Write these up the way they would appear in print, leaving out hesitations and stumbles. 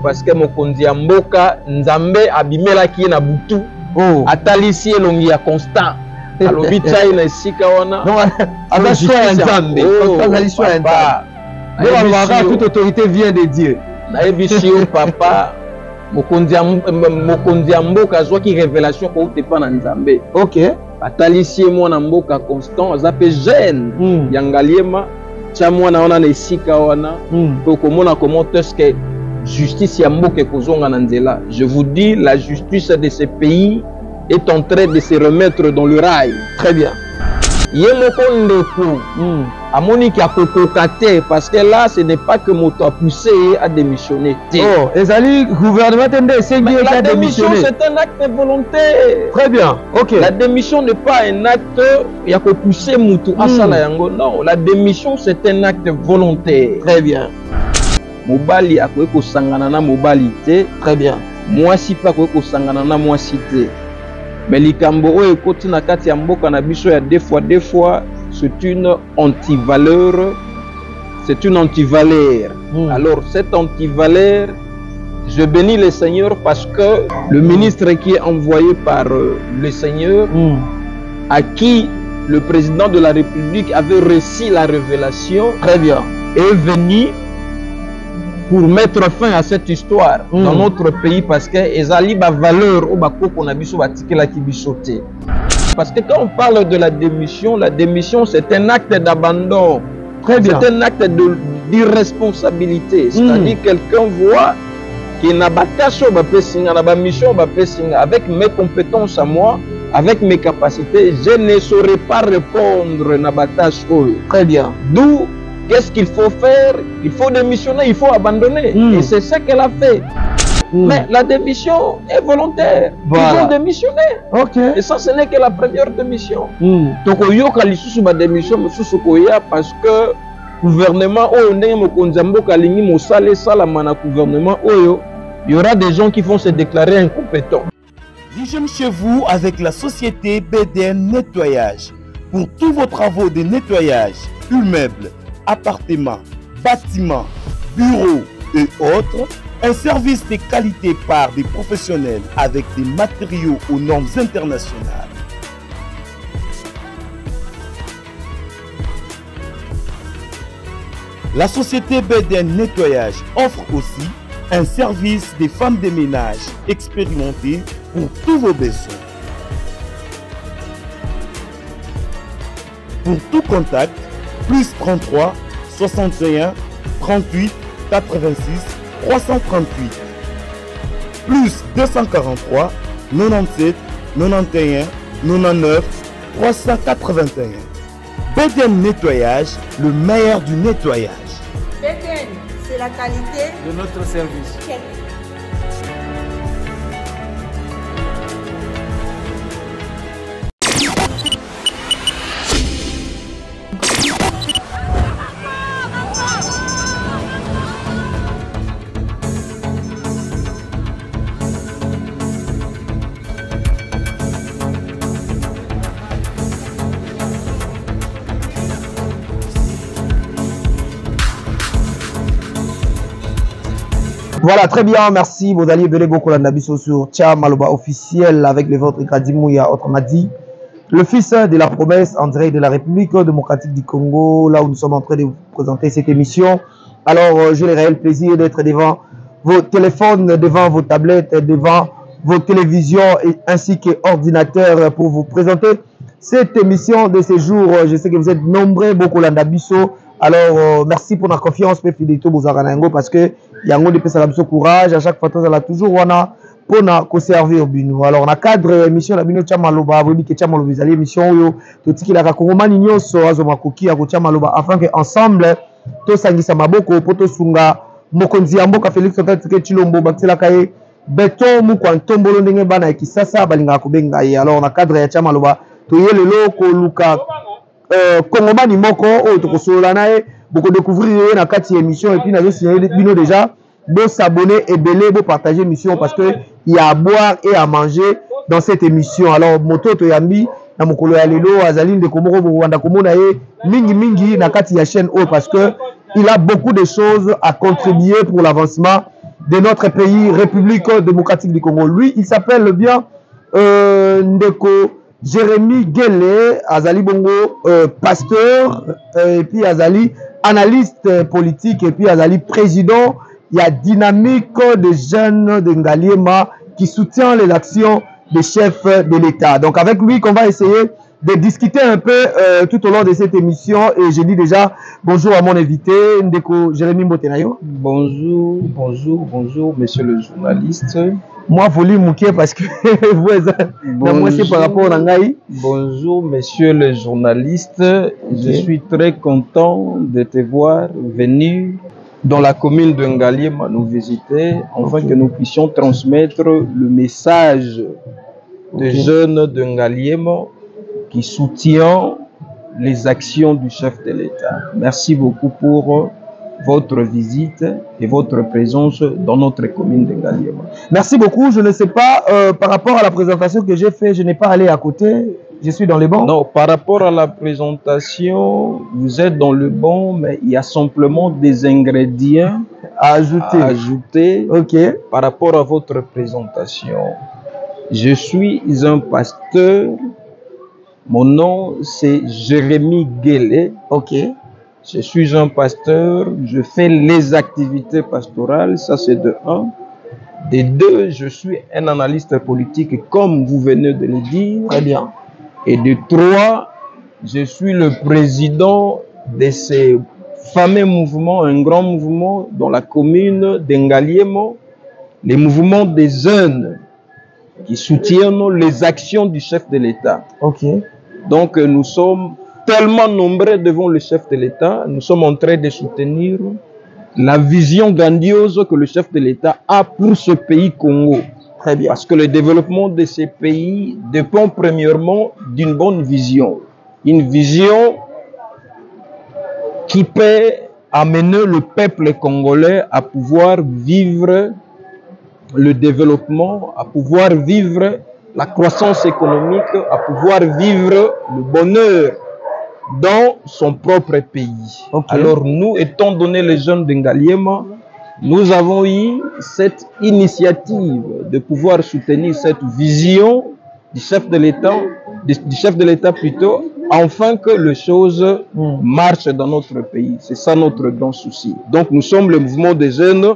parce que mokonzi ya mboka nzambe abimelaki na butu atalisi elongi ya constant alobi tshai na esika wana azali ya nzambe toute autorité vient de Dieu. Nayebi yo papa mokonzi ya mboka azwaki révélation ko utepa na nzambe. OK. Atalisi mwana mboka constant azape jeune yangaliema tya mwana wana na esika wana po komona comment est-ce que justice ya mboka kozonga na nzela. Je vous dis, la justice de ce pays est en train de se remettre dans le rail. Très bien. Yemoko ndeko amoni ki akokokate parce que là ce n'est pas que moto a poussé à démissionner. Oh, ezali gouvernement tende esengi à démissionner. C'est un acte volontaire. Très bien. OK. La démission n'est pas un acte ya ko pousser moto asala yango. Non, la démission c'est un acte volontaire. Très bien. Mobali akoki kosangana na mobali te. Très bien. Mwasi pa akoki kosangana na mwasi te. Mais likambo oyo ekoti na kati ya mboka na biso ya deux fois c'est une antivaleur. C'est une antivaleur. Alors cette antivaleur, je bénis le Seigneur parce que le ministre qui est envoyé par le Seigneur, à qui le président de la République avait reçu la révélation, très bien, est venu pour mettre fin à cette histoire dans notre pays parce que ezali ba valeur au bakoko na biso batikela ki bisoté. Parce que quand on parle de la démission c'est un acte d'abandon. Très bien. C'est un acte d'irresponsabilité. C'est-à-dire quelqu'un voit qu'il n'a pas tâche ba pesinga na ba mission ba pesinga avec mes compétences à moi, avec mes capacités, je ne saurais pas répondre na ba tâche. Très bien. D'où qu'est-ce qu'il faut faire? Il faut démissionner, il faut abandonner. Et c'est ce qu'elle a fait. Mais la démission est volontaire. Voilà. Ils ont démissionné. OK. Et ça, ce n'est que la première démission. Donc, il y a démission parce que le gouvernement, il y aura des gens qui vont se déclarer incompétents. J'aime chez vous avec la société BDN Nettoyage. Pour tous vos travaux de nettoyage, immeubles, appartements, bâtiments, bureaux et autres, un service de qualité par des professionnels avec des matériaux aux normes internationales. La société BDN Nettoyage offre aussi un service des femmes de ménage expérimentées pour tous vos besoins. Pour tout contact, plus 33 61 38 86 338 plus 243 97 91 99 381. BDN Nettoyage, le meilleur du nettoyage. BDN, c'est la qualité de notre service. Voilà, très bien, merci. Vous alliez venir beaucoup l'andabiso sur Tcha Maloba officiel avec le vôtre Kadimouya, autrement dit, le fils de la promesse en direct de la République démocratique du Congo, là où nous sommes en train de vous présenter cette émission. Alors, j'ai le réel plaisir d'être devant vos téléphones, devant vos tablettes, devant vos télévisions ainsi que ordinateurs pour vous présenter cette émission de ce jour. Je sais que vous êtes nombreux, beaucoup l'andabiso. Alors, merci pour la confiance, fidélité, parce que il y a un de courage. À chaque fois, on a toujours pour servir. Alors, on a cadre émission la bino Chamaloba, vous dites que Chamaloba, vous allez émission, tout ce qui a Koromani Nyoso, Azomakoki, à Chamaloba, afin que ensemble, tout sangisa maboko, poto sunga, mokonzi amboka Félix Antatike Chilombo, Baxela Kaye, Beton, Mukwantombolo, Nengebana, Kisasa, Balinga Kubenga. Alors, on a cadre Chamaloba, tout y est le loko, Luka. Kongomani moko o to kosola nae beaucoup découvrir na kati émission et puis na signaler bino déjà de s'abonner et belé de partager émission parce que il y a à boire et à manger dans cette émission. Alors moto to yambi na mokolo ya lelo azaline de komoro Rwanda komona ye mingi na kati ya chaîne o parce que il a beaucoup de choses à contribuer pour l'avancement de notre pays, République démocratique du Congo. Lui, il s'appelle bien Ndeko Jérémy Guélé, Azali Bongo, pasteur, et puis Azali analyste politique, et puis Azali président. Il y a Dynamique des jeunes de Ngaliema qui soutient les actions des chefs de l'État. Donc avec lui qu'on va essayer de discuter un peu tout au long de cette émission. Et je dis déjà bonjour à mon invité, Ndeko Jérémy Mbotenayo. Bonjour, bonjour, bonjour, monsieur le journaliste. Moi, vous voulez mouquer parce que vous par rapport à Ngaï. Bonjour, monsieur le journaliste. Okay. Je suis très content de te voir venir dans la commune de Ngaliema nous visiter, afin que nous puissions transmettre le message des jeunes de Ngaliema qui soutient les actions du chef de l'État. Merci beaucoup pour votre visite et votre présence dans notre commune de Ngaliema. Merci beaucoup. Je ne sais pas, par rapport à la présentation que j'ai faite, je n'ai pas allé à côté. Je suis dans le bon. Non, par rapport à la présentation, vous êtes dans le bon, mais il y a simplement des ingrédients à ajouter okay. Par rapport à votre présentation. Je suis un pasteur. Mon nom, c'est Jérémy Guélé. Ok. Je suis un pasteur. Je fais les activités pastorales. Ça, c'est de 1. De 2, je suis un analyste politique, comme vous venez de le dire. Très bien. Et de 3, je suis le président de ces fameux mouvements, un grand mouvement dans la commune d'Ngaliema, les mouvements des jeunes qui soutiennent les actions du chef de l'État. Ok. Donc nous sommes tellement nombreux devant le chef de l'État, nous sommes en train de soutenir la vision grandiose que le chef de l'État a pour ce pays Congo. Très bien. Parce que le développement de ces pays dépend premièrement d'une bonne vision. Une vision qui peut amener le peuple congolais à pouvoir vivre le développement, à pouvoir vivre la croissance économique, à pouvoir vivre le bonheur dans son propre pays. Okay. Alors nous, étant donné les jeunes de Ngaliema, nous avons eu cette initiative de pouvoir soutenir cette vision du chef de l'État, plutôt, afin que les choses marchent dans notre pays. C'est ça notre grand souci. Donc nous sommes le mouvement des jeunes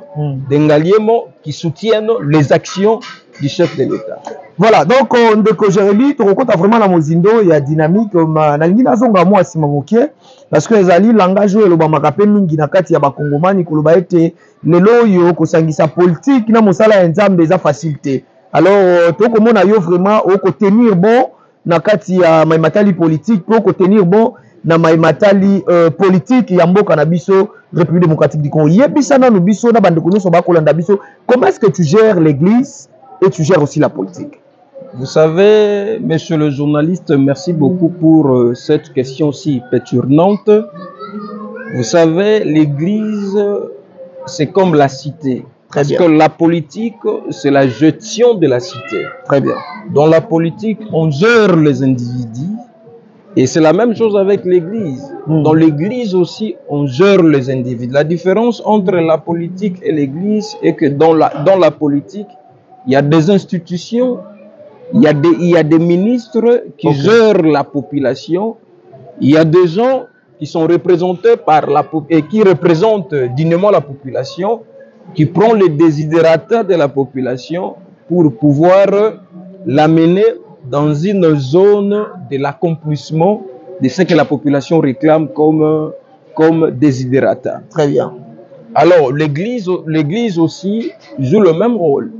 d'Ngaliema qui soutiennent les actions du chef de l'État. Voilà, donc Ndeko Jérémy, tu rencontres vraiment la Mozindo, il y a dynamique, nalingi nazonga moi simamoke, parce que les alliés langage le bamakape mingi na kati ya bakongomani koloba ete lelo yo kosangisa politique na mosala nzambe des facilité. Alors to komona yo vraiment au tenir bon na kati ya maimatali politique, pour tenir bon na maimatali politique ya mboka na biso République démocratique du Congo. Yebisa na biso na bandeko nyonso bakolanda biso, comment est-ce que tu gères l'église et tu gères aussi la politique? Vous savez, monsieur le journaliste, merci beaucoup pour cette question si perturbante. Vous savez, l'église, c'est comme la cité. Parce que la politique, c'est la gestion de la cité. Très bien. Dans la politique, on gère les individus. Et c'est la même chose avec l'église. Dans l'église aussi, on gère les individus. La différence entre la politique et l'église est que dans la politique, il y a des institutions, il y a des ministres qui gèrent la population, il y a des gens qui sont représentés par et qui représentent dignement la population, qui prend les désidératas de la population pour pouvoir l'amener dans une zone de l'accomplissement de ce que la population réclame comme désidérata. Très bien. Alors, l'église aussi joue le même rôle.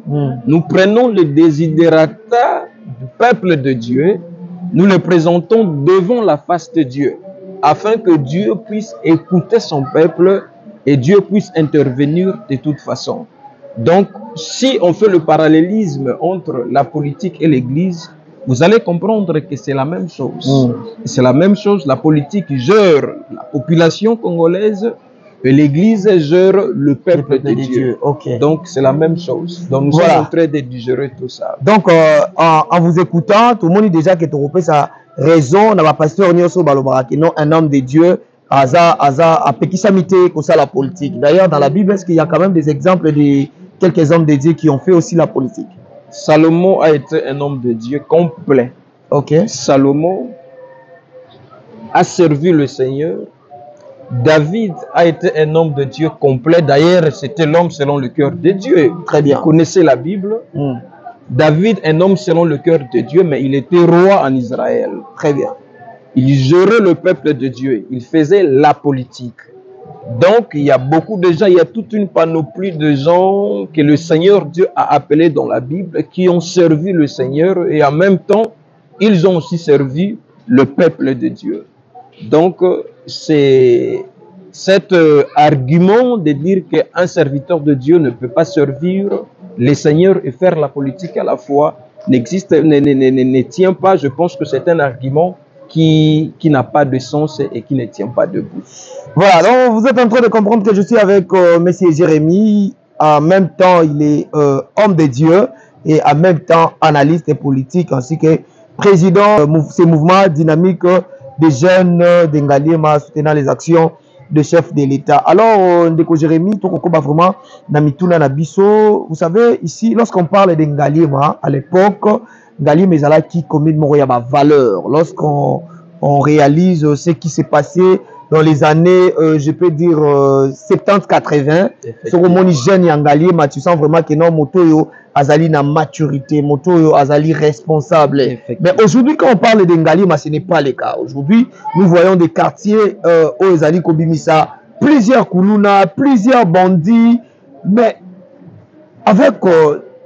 Nous prenons les désidératas du peuple de Dieu, nous les présentons devant la face de Dieu, afin que Dieu puisse écouter son peuple et Dieu puisse intervenir de toute façon. Donc, si on fait le parallélisme entre la politique et l'église, vous allez comprendre que c'est la même chose. C'est la même chose, la politique gère la population congolaise et l'église gère le peuple de Dieu. Okay. Donc, c'est la même chose. Donc, nous sommes en train de digérer tout ça. Donc, en vous écoutant, tout le monde dit déjà que tu repères sa raison, n'a pas pasteur Nyoso Balobaraki, non, un homme de Dieu, Aza, a Pekisamite, comme ça la politique. D'ailleurs, dans la Bible, est-ce qu'il y a quand même des exemples de quelques hommes de Dieu qui ont fait aussi la politique. Salomon a été un homme de Dieu complet. Ok. Salomon a servi le Seigneur. David a été un homme de Dieu complet. D'ailleurs, c'était l'homme selon le cœur de Dieu. Très bien. Vous connaissez la Bible. David, un homme selon le cœur de Dieu, mais il était roi en Israël. Très bien. Il gérait le peuple de Dieu. Il faisait la politique. Donc, il y a beaucoup de gens, il y a toute une panoplie de gens que le Seigneur Dieu a appelés dans la Bible, qui ont servi le Seigneur et en même temps, ils ont aussi servi le peuple de Dieu. Donc, c'est cet argument de dire qu'un serviteur de Dieu ne peut pas servir les seigneurs et faire la politique à la fois ne tient pas. Je pense que c'est un argument qui n'a pas de sens et qui ne tient pas debout. Voilà, donc vous êtes en train de comprendre que je suis avec Monsieur Jérémy. En même temps, il est homme de Dieu et en même temps analyste politique ainsi que président de ces mouvements dynamiques des jeunes d'Engaliema soutenant les actions de chef de l'État. Alors, Ndeko Jérémy, vraiment, Namituna Nabiso, vous savez, ici, lorsqu'on parle d'Engaliema, à l'époque, Ngaliema est là qui commet de valeur. Lorsqu'on réalise ce qui s'est passé dans les années, je peux dire, 70-80, sur le monde jeune Ngaliema, tu sens vraiment que non, Motoyo, Azali na maturité, Motoyo, Azali responsable. Mais aujourd'hui, quand on parle d'Engaliema, ce n'est pas le cas. Aujourd'hui, nous voyons des quartiers où Azali Kobimisa, plusieurs Kuluna, plusieurs bandits, mais avec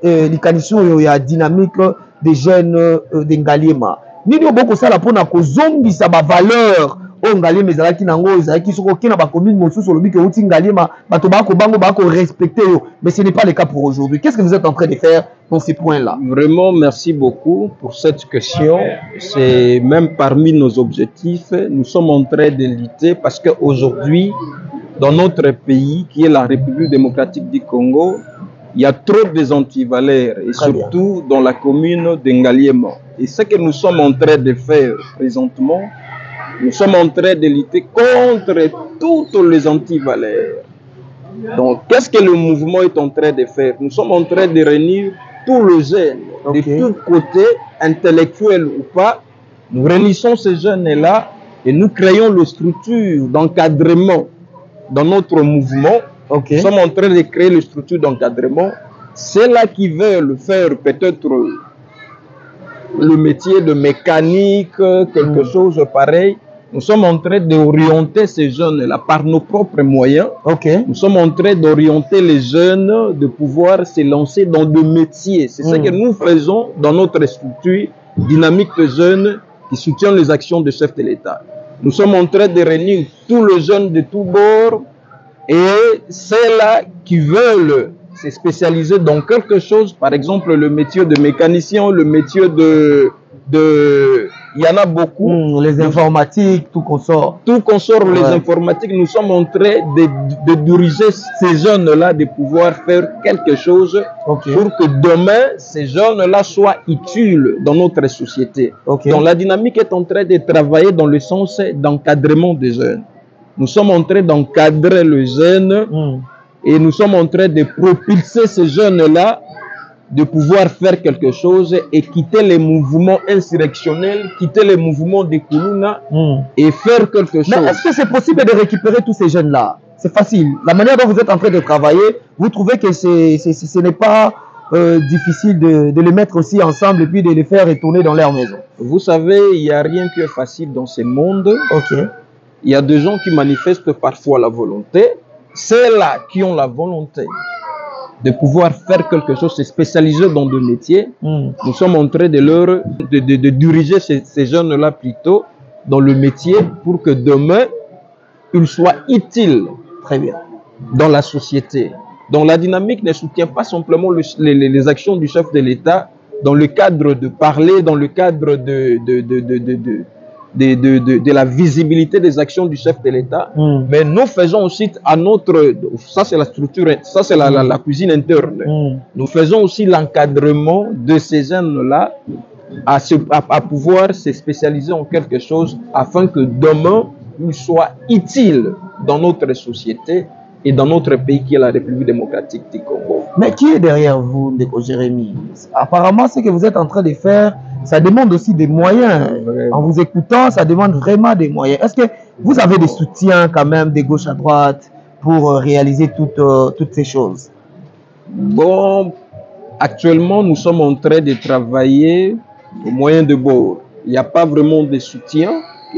les conditions, il y a dynamique des jeunes d'Engaliema. Nini oboko sala pona ko zombi sa ba valeur o Ngaliema ezalaki nango ezalaki soko kina ba commune mosusu lobi ke uti Ngaliema bato ba ko bango ba ko respecter yo, mais ce n'est pas le cas pour aujourd'hui. Qu'est-ce que vous êtes en train de faire dans ces points-là? Vraiment, merci beaucoup pour cette question. C'est même parmi nos objectifs. Nous sommes en train de lutter parce qu'aujourd'hui, dans notre pays, qui est la République démocratique du Congo, il y a trop de antivaleurs, et surtout dans la commune d'Engaliema. Et ce que nous sommes en train de faire présentement, nous sommes en train de lutter contre toutes les antivaleurs. Donc, qu'est-ce que le mouvement est en train de faire? Nous sommes en train de réunir tous les jeunes, de tous côtés, intellectuels ou pas. Nous réunissons ces jeunes-là et nous créons les structures d'encadrement dans notre mouvement. Nous sommes en train de créer les structures d'encadrement. Ceux-là qui veulent faire peut-être le métier de mécanique, quelque chose pareil, nous sommes en train d'orienter ces jeunes-là par nos propres moyens. Nous sommes en train d'orienter les jeunes de pouvoir se lancer dans des métiers. C'est ce que nous faisons dans notre structure dynamique de jeunes qui soutient les actions du chef de l'État. Nous sommes en train de réunir tous les jeunes de tous bords et ceux-là qui veulent se spécialiser dans quelque chose, par exemple le métier de mécanicien, le métier il y en a beaucoup. Les informatiques, tout consort. Tout consort, les informatiques. Nous sommes en train de diriger ces jeunes-là, de pouvoir faire quelque chose pour que demain, ces jeunes-là soient utiles dans notre société. Donc la dynamique est en train de travailler dans le sens d'encadrement des jeunes. Nous sommes en train d'encadrer les jeunes et nous sommes en train de propulser ces jeunes-là de pouvoir faire quelque chose et quitter les mouvements insurrectionnels, quitter les mouvements de Kuluna et faire quelque chose. Mais est-ce que c'est possible de récupérer tous ces jeunes-là? C'est facile. La manière dont vous êtes en train de travailler, vous trouvez que ce n'est pas difficile de les mettre aussi ensemble et puis de les faire retourner dans leur maison? Vous savez, il n'y a rien qui est facile dans ce monde. Il y a des gens qui manifestent parfois la volonté. Ceux-là qui ont la volonté de pouvoir faire quelque chose, se spécialiser dans des métiers, nous sommes en train de diriger ces jeunes-là plutôt dans le métier pour que demain, ils soient utiles dans la société. Donc la dynamique ne soutient pas simplement les actions du chef de l'État dans le cadre de parler, dans le cadre de la visibilité des actions du chef de l'État, mais nous faisons aussi à notre, ça c'est la structure, ça c'est la cuisine interne, nous faisons aussi l'encadrement de ces jeunes-là à pouvoir se spécialiser en quelque chose afin que demain ils soient utiles dans notre société et dans notre pays qui est la République démocratique du Congo. Mais qui est derrière vous, Ndeko Jérémy? Apparemment, ce que vous êtes en train de faire, ça demande aussi des moyens. Vraiment. En vous écoutant, ça demande vraiment des moyens. Est-ce que vous avez des soutiens quand même de gauche à droite pour réaliser toutes ces choses? Bon, actuellement, nous sommes en train de travailler au moyen de bord. Il n'y a pas vraiment de soutien.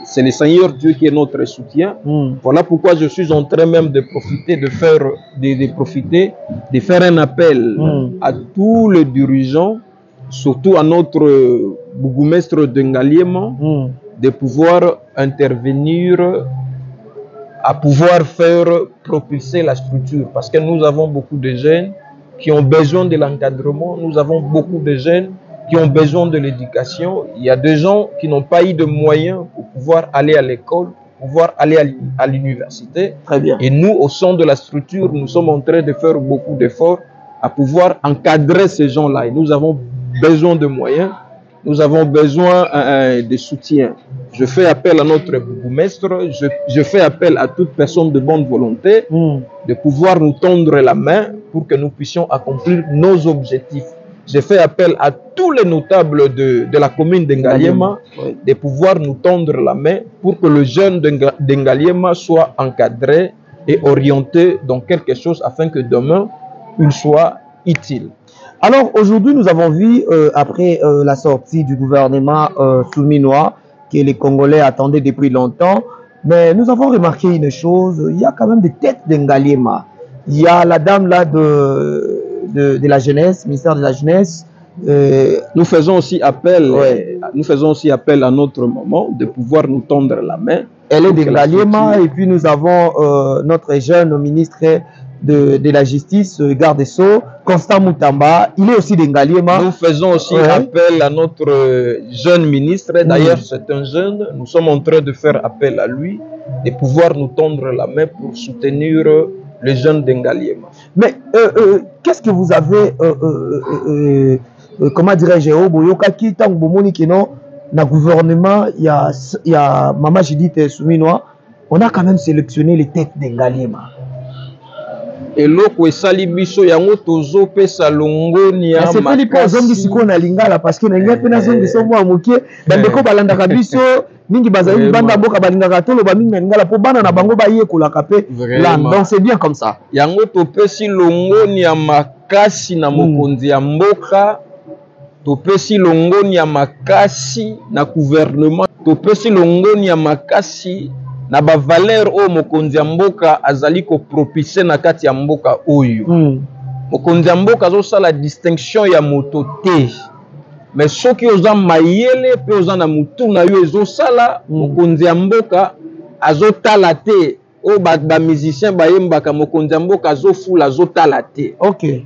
C'est le Seigneur Dieu qui est notre soutien. Voilà pourquoi je suis en train même de profiter, de faire un appel à tous les dirigeants, surtout à notre bourgmestre de Ngaliema, de pouvoir intervenir, à pouvoir faire propulser la structure. Parce que nous avons beaucoup de jeunes qui ont besoin de l'encadrement, nous avons beaucoup de jeunes qui ont besoin de l'éducation. Il y a des gens qui n'ont pas eu de moyens pour pouvoir aller à l'école, pour pouvoir aller à l'université. Très bien. Et nous, au sein de la structure, nous sommes en train de faire beaucoup d'efforts à pouvoir encadrer ces gens-là. Et nous avons besoin de moyens, nous avons besoin de soutien. Je fais appel à notre bourgmestre, je fais appel à toute personne de bonne volonté de pouvoir nous tendre la main pour que nous puissions accomplir nos objectifs. Je fais appel à tous les notables de la commune d'Ngaliema de pouvoir nous tendre la main pour que le jeune d'Ngaliema soit encadré et orienté dans quelque chose afin que demain, il soit utile. Alors aujourd'hui, nous avons vu, après la sortie du gouvernement souminois, que les Congolais attendaient depuis longtemps, mais nous avons remarqué une chose, il y a quand même des têtes d'Ngaliema. Il y a la dame là de la jeunesse, ministère de la jeunesse. Nous faisons aussi appel, à notre maman de pouvoir nous tendre la main. Elle est d'Ngaliema, et puis nous avons notre jeune ministre de la justice, garde des Sceaux, Constant Moutamba, il est aussi d'Ngaliema. Nous faisons aussi appel à notre jeune ministre, d'ailleurs c'est un jeune, nous sommes en train de faire appel à lui, de pouvoir nous tendre la main pour soutenir les jeunes d'Ngaliema. Mais qu'est-ce que vous avez, comment dirais-je, Boyokaki, tant que Bomoni Keno, dans le gouvernement, il y a Maman Judith Souminois, on a quand même sélectionné les têtes d'Ngaliema. Et l'autre esali biso yango tozo pesa longoni ya makasi. C'est pas les hommes qui sont na lingala parce que n'enga pena zombi so moi moké bandeko balanda kabiso mingi bazali banda boka balingaka tolo ba mingi na lingala po bana na bango ba yekola kapé là. Donc c'est bien comme ça. Yango to pesi longoni ya makasi na mokonzi ya mboka, to pesi longoni ya makasi na gouvernement, to pesi longoni ya makasi na ba valeur o mokonzi ya mboka azali ko propulser na kati ya mboka oyo. Mokonzi ya mboka azosala distinction ya moto te. Mais soki oza mayele pe oza na mutu na yo ezosala mokonzi ya mboka azotala te. O ba musicien bayembaka mokonzi ya mboka azofula azotala te. OK.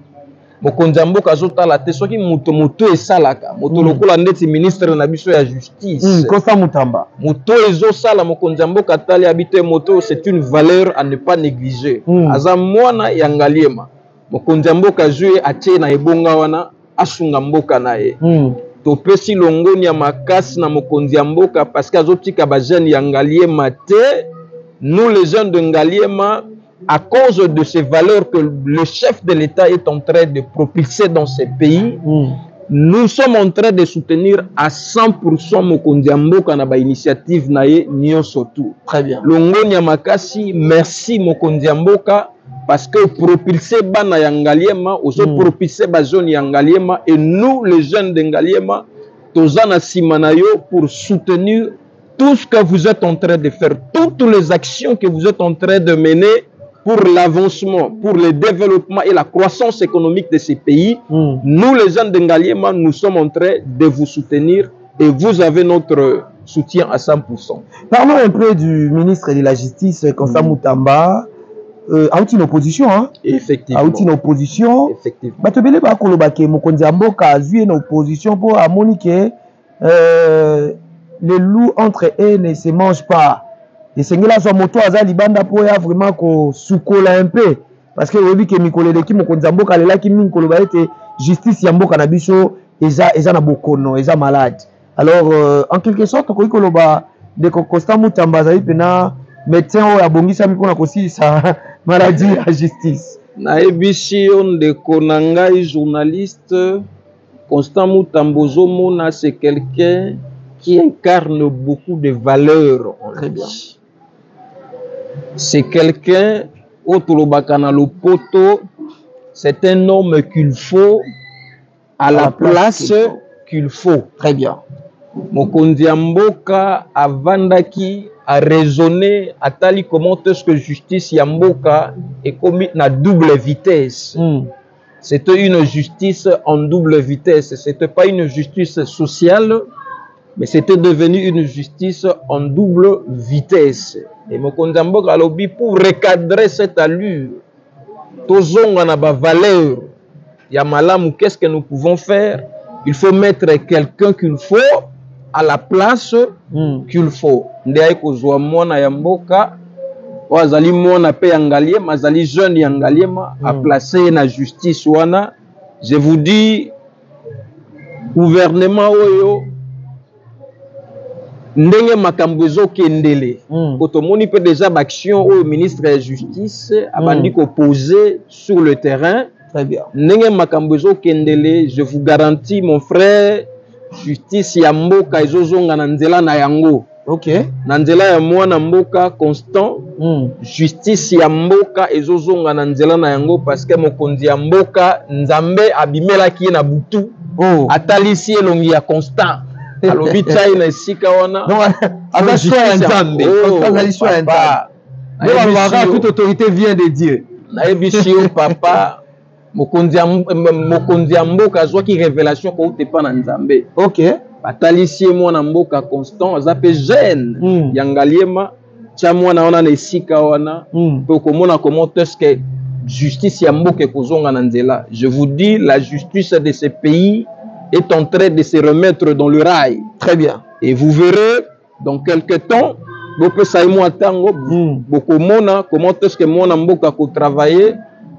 Mokonzi ya mboka azotala te soki moto esalaka moto lokola ndeti ministre na biso ya justice Constant Moutamba moto ezosala mokonzi ya mboka tali habite moto, c'est une valeur à ne pas négliger. Aza mwana ya Ngaliema mokonzi ya mboka jue atie na ebonga wana asunga mboka na ye. Topesi longoni ya makasi na mokonzi ya mboka parce que azotika ba jeune ya Ngaliema te. Nous les jeunes de Ngaliema, à cause de ces valeurs que le chef de l'État est en train de propulser dans ces pays, nous sommes en train de soutenir à 100% Mokonzi ya mboka na ba initiative na ye nyonso tout. Très bien. Longoni ya makasi, merci Mokonzi ya mboka parce que propulser bana ya Ngaliema, oso propulser ba zone ya Ngaliema, et nous les jeunes de Ngaliema, tozana simanayo pour soutenir tout ce que vous êtes en train de faire, toutes les actions que vous êtes en train de mener pour l'avancement, pour le développement et la croissance économique de ces pays. Nous, les jeunes de Ngaliema, nous sommes en train de vous soutenir et vous avez notre soutien à 100%. Parlons un peu du ministre de la Justice, Constant Moutamba. A une opposition, hein? Effectivement. A une opposition. Effectivement. Batobele ba kolobake mokonzi mboka a une opposition pour amonique les loups entre eux ne se mangent pas. Et c'est là son moto aza libanda pour ya vraiment ko sukola un peu parce que obi ke mikolo de ki mokonzi mboka lela ki min koloba ete justice ya mboka na biso eza na bokono eza malade. Alors en quelque sorte ko koloba de Constant Moutamba za pena médecin o abongisa mi pona kosi sa maladie à justice. Nayebishi ndeko na ngai journaliste Constant Mutambozo Mona, c'est quelqu'un qui incarne beaucoup de valeurs. Très bien. C'est quelqu'un Otolobakana Lopoto, c'est un homme qu'il faut à la place qu'il faut. Très bien. Mokondi Mboka avandaki a raisonné à tali comment est-ce que justice Yamboka est commis à double vitesse. C'était une justice en double vitesse. C'était pas une justice sociale, mais c'était devenu une justice en double vitesse. Et Mokondi Mboka a lobby pour recadrer cette allure. Tozonga na ba valeur. Yamalamu, qu'est-ce que nous pouvons faire? Il faut mettre quelqu'un qu'il faut à la place qu'il faut. Ndeye kozwa mwana ya mboka wazali mwana pe yangalie mazali jeune yangalie a placé na justice wana. Je vous dis gouvernement oyo ndenge makambo ezokendele kotomoni pe déjà baction oyo ministre de la justice abandi ko poser sur le terrain. Très bien. Ndenge makambo ezokendele, je vous garantis mon frère, justice ya mboka ezozonga na nzela na yango. OK. Na nzela ya mwana mboka Constant, justice ya mboka ezozonga na nzela na yango parce que mokonzi ya mboka Nzambe abimelaki na butu. Atalisi elongi ya Constant. Alobi tsayi na esika wana. Donc attention à Nzambe. Attention à Nzambe. Toute autorité vient de Dieu. Nayebishi o papa mokonzi ya mboka azwaki révélation ko utepa na Nzambe. OK. Batalisi mwana mboka Constant azape jeune yangaliema tya mwana wana na esika wana pe komona comment est-ce que justice ya mboka kozonga na nzela. Je vous dis, la justice de ce pays est en train de se remettre dans le rail. Très bien. Et vous verrez dans quelques temps comment est-ce que mwana mboka ko travailler.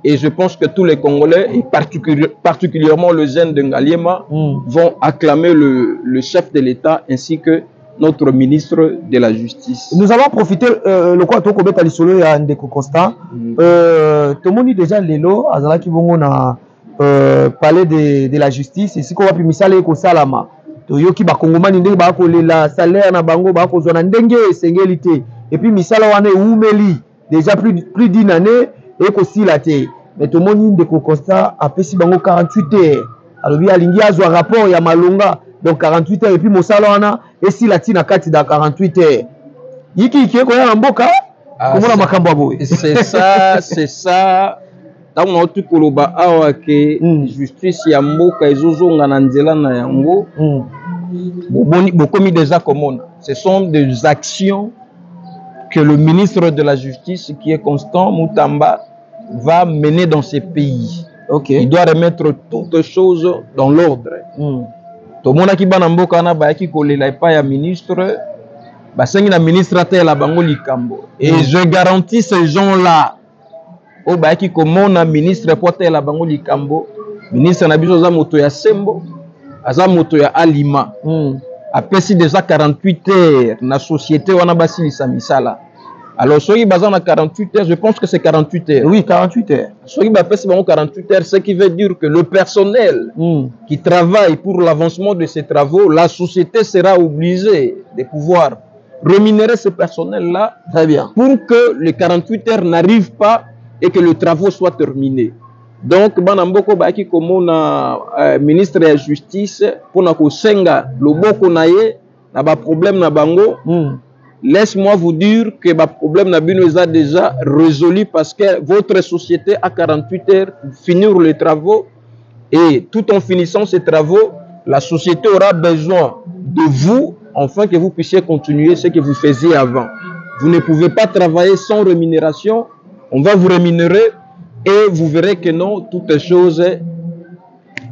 Et je pense que tous les Congolais, et particulièrement le jeune de Ngaliema, vont acclamer le chef de l'État ainsi que notre ministre de la Justice. Nous avons profité, le quoi to kobeta lisolo ya ndeko Constant. Tomoni déjà lelo azala ki bongo na parler de la justice et si ko wapi misala ko salama. To yoki ba kongomani ndenge ba ko lela salaire na bango ba ko zona ndenge sengelité et puis misala wana umeli déjà plus d'une année. Et aussi la terre. Mais tout le monde de Constant a payé 48 heures. Alors il y a un rapport, il y a Malonga, donc 48 heures. Et puis mon salon et si la tine a 4 dans 48 heures. Il y a un mboka. Comment la makambo? C'est ça, c'est ça. Dans mon truc koloba awa ke justice ya mboka ezozonga na nzela na yango. Bokomi déjà comme ce sont des actions que le ministre de la Justice, qui est Constant Mutamba, va mener dans ces pays. Okay. Il doit remettre toutes choses dans l'ordre. Tout le monde qui est en train de kolela pas ya ministre, basengi na ministre ate la bango likambo. Et je garantis ces gens-là, au qui komona ministre pour la bango likambo, ministre na biso za moto ya Sembo, aza moto ya Alima. Après si déjà 48 heures, la société wana basi misala. Alors, si il a 48 heures, je pense que c'est 48 heures. Oui, 48 heures. Si il a 48 heures, ce qui veut dire que le personnel qui travaille pour l'avancement de ces travaux, la société sera obligée de pouvoir rémunérer ce personnel-là. Très bien. Pour que les 48 heures n'arrivent pas et que le travaux soit terminé. Donc, Banamboko Baki Komona, ministre de la Justice, pour na kosenga loboko naye, na ba problème na bango. Laisse-moi vous dire que le problème n'a déjà résolu parce que votre société a 48 heures pour finir les travaux et tout en finissant ces travaux, la société aura besoin de vous afin que vous puissiez continuer ce que vous faisiez avant. Vous ne pouvez pas travailler sans rémunération, on va vous rémunérer et vous verrez que non, toutes les choses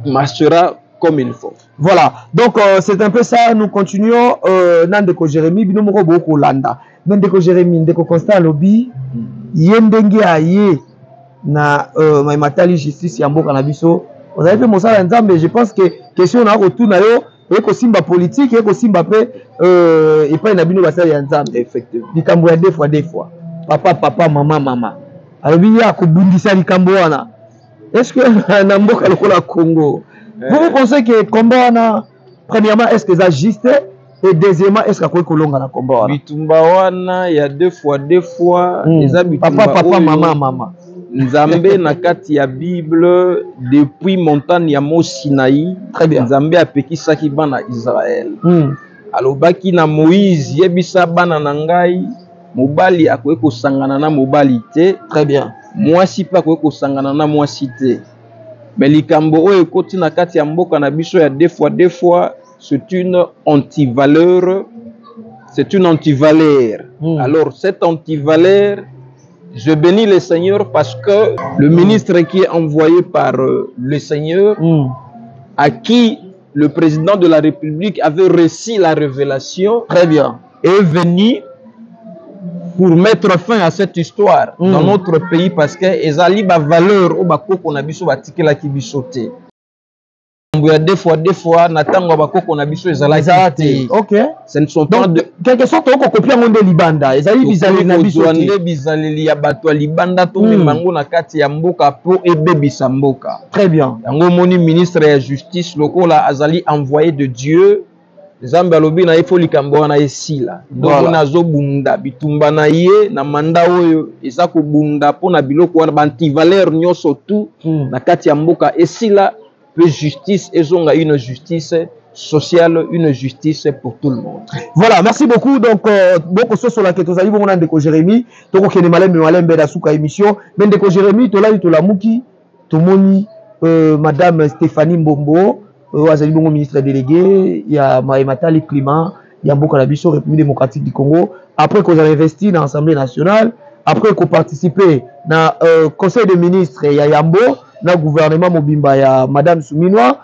marchera comme il faut. Voilà, donc c'est un peu ça, nous continuons. Nandeko Jérémy, binomoko boko landa. Nandeko Jérémy, Ndeko Constant lobby, yendenge aye na matali justice ya mboka na biso. Vous avez fait mon sala nzambe, je pense que question na retour na yo, eko simba politique, eko simba pe et pas na bino basala ya nzambe. Effectivement. Bikambo ya deux fois. Papa, maman. alobi ya kobundisa likambo wana. Est-ce que na mboka lokola Congo vous pensez que combat wana premièrement est-ce que ça juste et deuxièmement est-ce que kolonga na combat wana bitumba wana ya deux fois eza bitumba papa mama Nzambe na kati ya Bible depuis montagne ya Mont Sinaï Nzambe apekisaki bana Israël alobaki na Moïse yebisa bana na ngai mobali akoki kosangana na mobali te très bien mwasi pa akoki kosangana na mwasi te mais likambo oyo ekoti na kati ya mboka na biso ya deux fois c'est une antivaleur alors cette antivaleur je bénis le Seigneur parce que le ministre qui est envoyé par le Seigneur, à qui le président de la République avait reçu la révélation, très bien, est venu pour mettre fin à cette histoire dans notre pays parce que ezali ba valeur au bakoko na biso batikela ki bisote. Deux fois natango bakoko na biso ezalaki. OK. Ce ne sont pas de quelque sorte on copier monde libanda ezali bizali na biso te bizali ya bato libanda to mango na kati ya mboka po ebebisa mboka. Très bien. Yango moni ministre ya justice lokola azali envoyé de Dieu Nzambe alobi na ifo likambo wana esila donc nazo bunda bitumba na ye na manda oyo eza ko bunda pona biloko wana banti valeur nyoso tout na kati ya mboka esila peu justice ezonga une justice sociale, une justice pour tout le monde. Voilà, merci beaucoup. Donc, beaucoup de choses que tu as dit, on a ndeko Jérémy, tu as dit malembe da suka émission, mais ndeko Jérémy, tu l'as dit, tu l'as mouki, tu moni, Madame Stéphanie Mbombo, azali bongo ministre délégué, il y a Matali Climat, il y a beaucoup d'habitants République démocratique du Congo. Après qu'on a investi dans l'Assemblée nationale, après qu'on participé dans Conseil des ministres, il y a Yambo, dans le gouvernement Mobimba, il y a Madame Souminoa.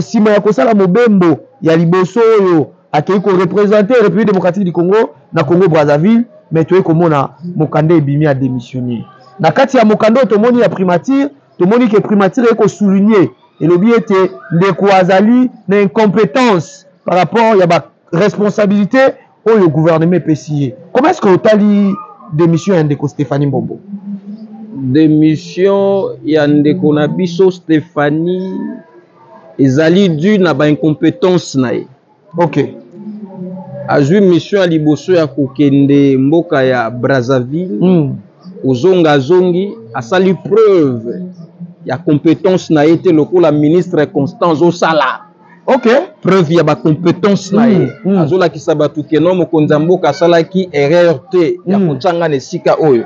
Si ma yakosala mobembo ya liboso yo akei ko représenter République démocratique du Congo na Congo Brazzaville mais tu es comme na Mokande ebimi a démissionné na kati ya Mokando to moni ya primature to moni que primature eko souligner et le bien était ndeko azali na incompétence par rapport ya ba responsabilité au gouvernement PCA. Comment est-ce que otali démission ya ndeko Stéphanie Mbombo? Démission ya ndeko na biso Stéphanie ezali dû na ba incompétence na ye. OK. Azui mission ya liboso ya kokende mboka ya Brazzaville. Ozonga zongi asali preuve ya compétence na ye te lokola ministre Constance Osala. OK. Preuve ya ba compétence na ye. Azola kisaba tukeno mokonza mboka asalaki erreur te ya kotsanga na sika oyo.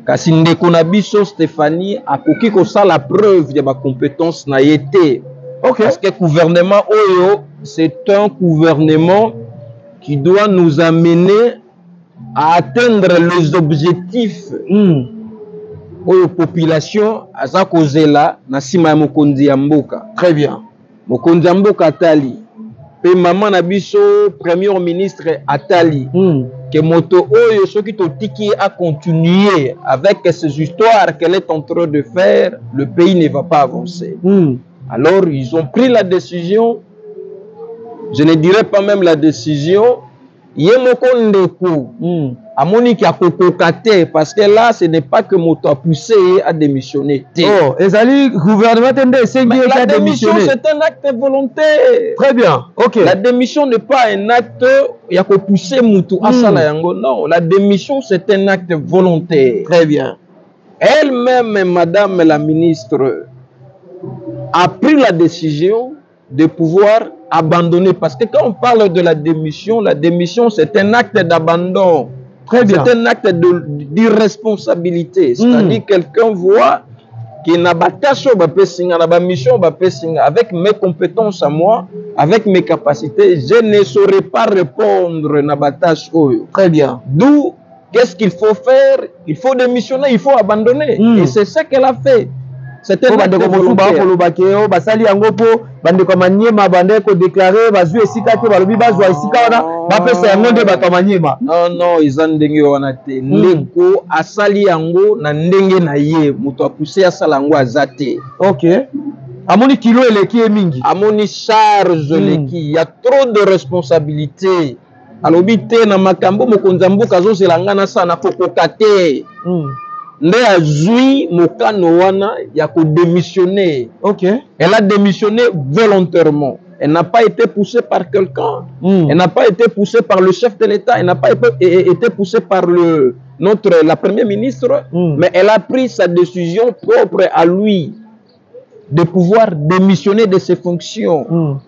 Kasi ndeko na biso Stéphanie akoki kosala preuve ya ba compétence na ye te. Okay. Parce que le gouvernement Oyo, c'est un gouvernement qui doit nous amener à atteindre les objectifs Oyo population aza kozela na sima ya mokonzi ya mboka. Très bien. Mokonzi ya mboka atali. Pe maman na biso premier ministre atali. Que moto Oyo soki totiki a continuer avec ces histoires qu'elle est en train de faire, le pays ne va pas avancer. Alors, ils ont pris la décision, je ne dirais pas même la décision, Yemoko Ndeko, à Monique à Kokokate, parce que là, ce n'est pas que Moto a poussé à démissionner. Oh, et ça dit, gouvernement la démission, c'est un acte volontaire. Très bien, ok. La démission n'est pas un acte, il y a poussé Moto à Salayango. Non, la démission, c'est un acte volontaire. Très bien. Elle-même, Madame la ministre, a pris la décision de pouvoir abandonner. Parce que quand on parle de la démission c'est un acte d'abandon. Très bien. C'est un acte d'irresponsabilité. C'est-à-dire quelqu'un voit qu'il n'a pas tâche, mission, avec mes compétences à moi, avec mes capacités, je ne saurais pas répondre à ma tâche. Très bien. D'où, qu'est-ce qu'il faut faire? Il faut démissionner, il faut abandonner. Et c'est ce qu'elle a fait. C'était un acte volontaire. Basali yango po bande ko manyema bande ko déclarer bazu esika te balobi bazwa esika wana ba pesa yango nde bato manyema. Non, izandenge wana te. Ndeko asali yango na ndenge na ye, muto apuse asala yango azate. OK. Amoni kilo eleki mingi. Amoni charge eleki, il y a trop de responsabilités. Alobi te na makambo mokonza mboka zo selanga na sana kokokate. nde azui mokano wana ya ko démissionner. Ok. Elle a démissionné volontairement. Elle n'a pas été poussée par quelqu'un. Elle n'a pas été poussée par le chef de l'État. Elle n'a pas été poussée par la première ministre. Mais elle a pris sa décision propre à lui de pouvoir démissionner de ses fonctions.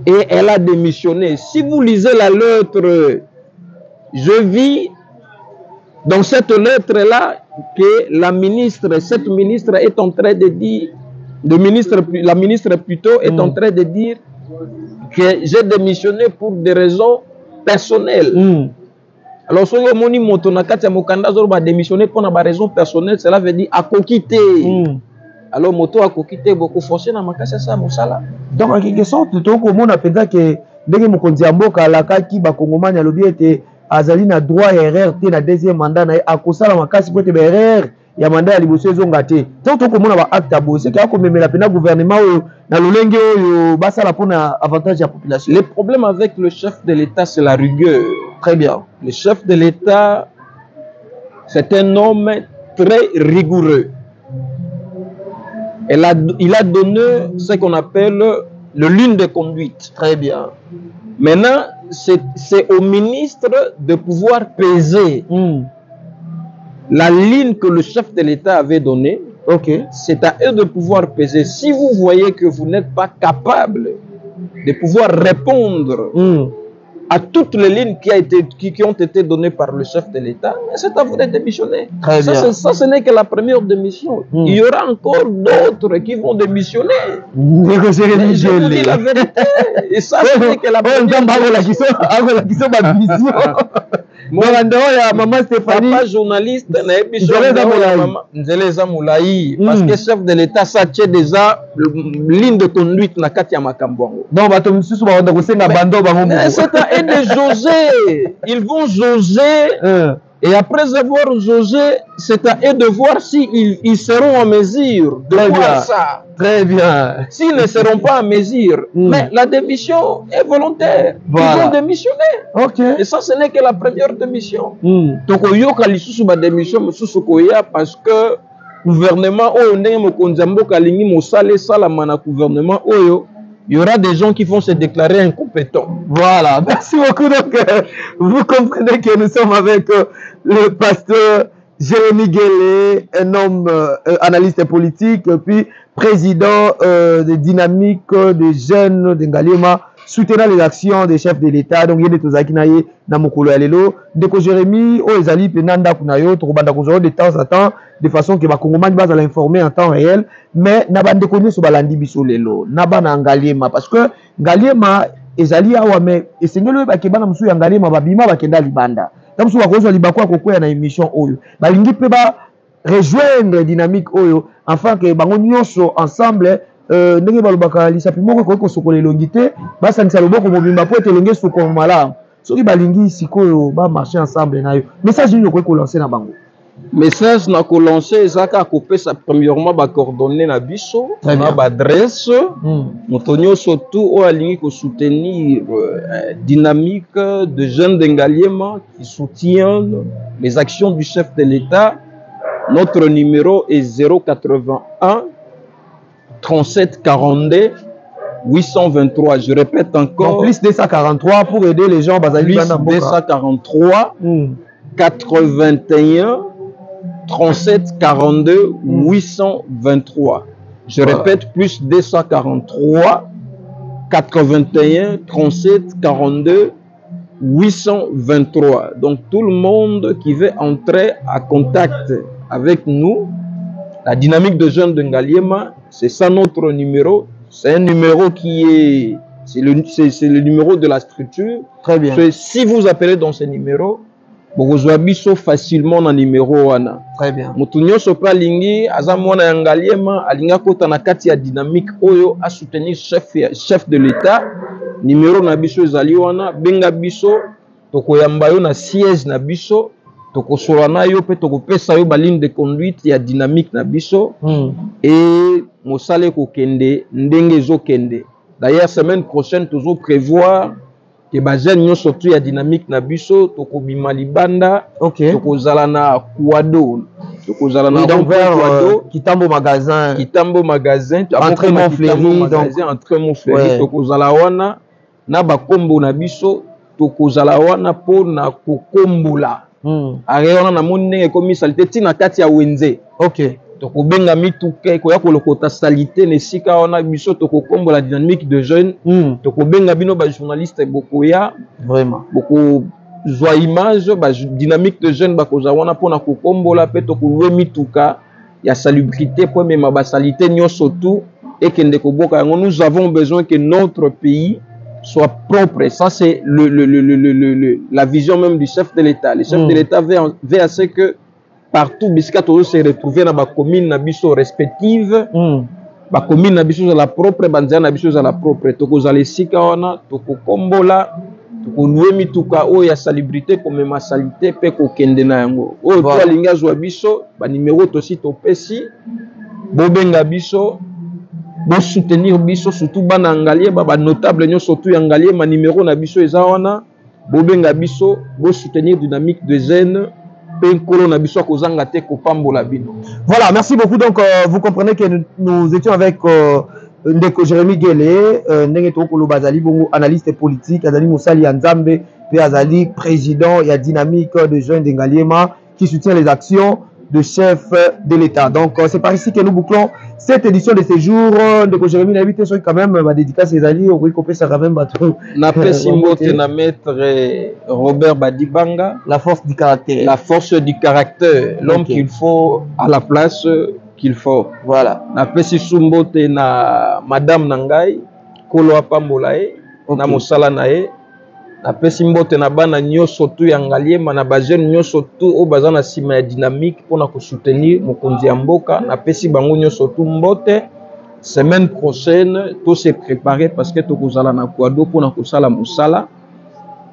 Et elle a démissionné. Si vous lisez la lettre, je vis dans cette lettre-là que cette ministre est en train de dire, la ministre plutôt est en train de dire que j'ai démissionné pour des raisons personnelles. Alors, si vous avez démissionné pour des raisons personnelles, cela veut dire à quitter. Alors, moto a quitter beaucoup forcé dans ma casse ça mosala. Donc, en quelque sorte, tout le monde a pensé que dès que mon kondiambo kalaka ki ba kongomani a lobby était azali na droit et erreur te na deuxième mandat na akosala makasi pour te erreur ya mandat ya liboso ezonga te. Donc, tout le monde a acte à bosser que akomemela pena gouvernement na lolenge oyo basala pona avantage de la population. Le problème avec le chef de l'État, c'est la rigueur. Très bien. Le chef de l'État, c'est un homme très rigoureux. Il a donné ce qu'on appelle le ligne de conduite. Très bien. Maintenant, c'est au ministre de pouvoir peser la ligne que le chef de l'État avait donnée. Ok. C'est à eux de pouvoir peser. Si vous voyez que vous n'êtes pas capable de pouvoir répondre à toutes les lignes qui ont été données par le chef de l'État, c'est à vous de démissionner. Ça, ce n'est que la première démission. Il y aura encore d'autres qui vont démissionner. Mais je vous dis la vérité. Et ça, ce n'est que la première démission. Maman Stéphanie, papa journaliste, parce que chef de l'État, ça tient déjà ligne de conduite na kati ya makambo. Donc, c'est à eux de jauger. Ils vont jauger. Et après avoir jaugé, c'est à eux de voir s'ils seront en mesure de voir ça. Très bien. S'ils ne seront pas en mesure, mais la démission est volontaire. Ils vont démissionner. Ok. Et ça, ce n'est que la première démission. Donc, il y a une démission parce que le gouvernement, il y aura des gens qui vont se déclarer incompétents. Voilà. Merci beaucoup. Donc, vous comprenez que nous sommes avec le pasteur Jérémy Guélé, un homme analyste politique, puis président de dynamique des jeunes de Ngaliema, soutenant les actions des chefs de l'État. Donc, il y a des Tozaki Naye, Namokolo Alelo. Deko Jérémy, Ezali, Penanda Kunayo, Torobanda Kozoro, de temps en temps, de façon que Bakongomani va l'informer en temps réel. Mais, Nabande Konyo Sobalandi Bisolelo, Nabana Ngaliema, parce que Ngaliema, Ezali Awame, et Seigneur, Bakebana Moussou Ngaliema, Babima, Bakenda Libanda. Donc, si vous avez Libakwa Koko, il y a une émission Oyo. Balingi peut rejoindre dynamique Oyo, afin que Bango Nyonso ensemble, ndenge balobaka lisapi moko ko sokola elongi te basanisa loboko mobimba po ete elongi sokoma malamu soki balingi sikoyo ba marcher ensemble na yo message nini ko lancer na bango message na ko lancer ezaka kopesa premièrement ba coordonner na biso na ba adresse motonyo surtout o alingi ko soutenir dynamique de jeunes de Ngaliema qui soutiennent les actions du chef de l'État. Notre numéro est 081 37 42 823. Je répète encore. Donc, plus 243 pour aider les gens. Plus 243 81 37 42 823. Je répète, plus 243 81 37 42 823. Donc tout le monde qui veut entrer en contact avec nous, la dynamique de jeunes de Ngaliema, c'est ça notre numéro. C'est un numéro qui est... C'est le numéro de la structure. Très bien. Si vous appelez dans ce numéro, vous avez facilement un numéro. Très bien. Mutunyo sopra lingi, azamwana Ngaliema, alinga kota na kati ya dynamique oyo a soutenir chef de l'État. Numéro na biso ezali wana, benga biso, toko yamba yo na siège na biso, toko solana yo pe toko pesa yo ba ligne de conduite ya dynamique na biso. Et mosale ko kende, ndenge zo kende. D'ailleurs, semaine prochaine, toujours prévoir que bajen nyo surtout ya dynamique na biso, toko bima libanda, toko zala na Kuado. tokozala na donc vers Kitambo magasin entrée Montfleury entrée Montfleury tokozala wana na bakombo na biso tokozala wana pona kokombola are wana na moni ndenge ekomi salite tina kati ya wenze tokobenga mituka ekoya kolokota salite na esika wana biso tokokombola dynamique de jeunes tokobenga bino bajournaliste bokoya vraiment bokozwa image dynamique de jeunes bakoza wana mpona kokombola mpe tokolwe mituka ya salubrité po emema basalite nyonso tu ekende koboka yango. Nous avons besoin que notre pays soit propre. Ça, c'est la vision même du chef de l'État. Le chef de l'État veut à ce que partout, bisika tozo se retrouver dans ma commune, na biso respective, ba commune na biso la propre, banzia na biso la propre. Toko zale sika wana, toko kombola, toko loué mituka o ya salubrité comme ma salité pe ko kende na yango. O to linga zwa biso, ba numéro to si to pesi, bobenga biso. Bon soutenir biso surtout bana ngalier ba notable nyo surtout ya ngalier ma numéro na biso eza wana bobenga biso bo soutenir dynamique de jeunes pe kolo na biso kozanga te ko pambola bino. Voilà, merci beaucoup. Donc vous comprenez que nous étions avec Ndeko Jérémy Guélé, ndenge to kolo bazali bongo analyste politique, azali Moussali Nzambe, pe azali président ya dynamique de jeunes de Ngaliema qui soutient les actions de chef de l'État. Donc c'est par ici que nous bouclons cette édition de ces jours de Jérémy Nabité. Soit quand même ma dédicace les alliés au Ricopé ça quand même bateau. Na Pessimbote na maître Robert Badibanga, la force du caractère. La force du caractère, l'homme qu'il faut à la place qu'il faut. Voilà. Na Pessimbote na madame Nangai Kolo Apambolae na Mosala nae. Na pesi mbote na bana nyoso tu ya Ngaliema na ba jeune nyoso tu o baza na sima ya dynamique pona ko soutenir mokonzi ya mboka na pesi bango nyoso tu mbote. Semaine prochaine tout se préparer parce que tokozala na kwado pona ko sala musala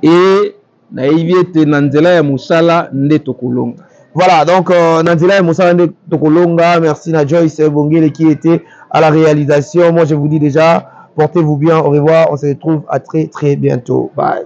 et na yviete na nzela ya musala nde tokolonga. Voilà, donc na nzela ya musala nde tokolonga. Merci na Joyce Bongele qui était à la réalisation. Moi je vous dis déjà portez-vous bien, au revoir, on se retrouve à très bientôt. Bye.